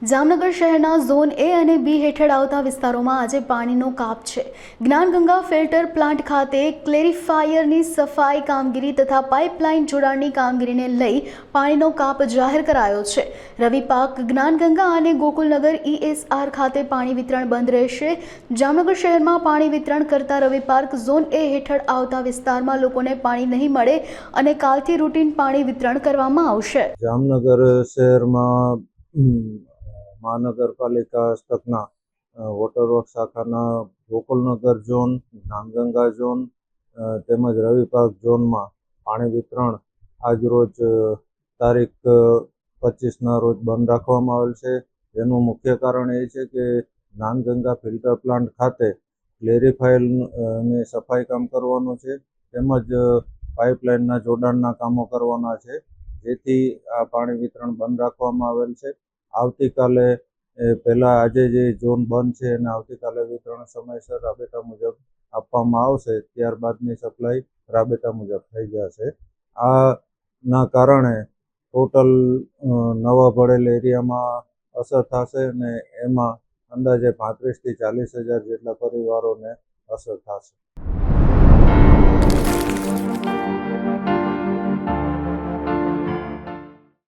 જામનગર શહેરના ઝોન એ અને બી હેઠળ આવતા વિસ્તારોમાં આજે પાણીનો કાપ છે। જ્ઞાનગંગા ફિલ્ટર પ્લાન્ટ ખાતે ક્લેરિફાયરની સફાઈ કામગીરી તથા પાઇપલાઇન જોડાણની કામગીરીને લઈ પાણીનો કાપ જાહેર કરાયો છે। રવિ પાર્ક, જ્ઞાનગંગા અને ગોકુલનગર ESR ખાતે પાણી વિતરણ બંધ રહેશે। જામનગર શહેરમાં પાણી વિતરણ કરતા રવિ પાર્ક ઝોન એ હેઠળ આવતા વિસ્તારમાં લોકોને પાણી નહીં મળે અને કાલથી રૂટીન પાણી વિતરણ કરવામાં આવશે। જામનગર શહેરમાં મહાનગરપાલિકા હસ્તકના વોટરવર્ક શાખાના ગોકુલનગર ઝોન, જ્ઞાનગંગા ઝોન તેમજ રવિ પાર્ક ઝોનમાં પાણી વિતરણ આજરોજ તારીખ 25ના રોજ બંધ રાખવામાં આવેલ છે। જેનું મુખ્ય કારણ એ છે કે જ્ઞાનગંગા ફિલ્ટર પ્લાન્ટ ખાતે ક્લેરિફાયરની સફાઈ કામ કરવાનું છે તેમજ પાઇપલાઇનના જોડાણના કામો કરવાના છે, જેથી આ પાણી વિતરણ બંધ રાખવામાં આવેલ છે। આવતીકાલે પહેલાં આજે જે ઝોન બંધ છે અને આવતીકાલે વિતરણ સમયસર રાબેતા મુજબ આપવામાં આવશે, ત્યારબાદની સપ્લાય રાબેતા મુજબ થઈ જશે। આના કારણે ટોટલ નવા ભળેલ એરિયામાં અસર થશે અને એમાં અંદાજે 35 થી 40 હજાર જેટલા પરિવારોને અસર થશે।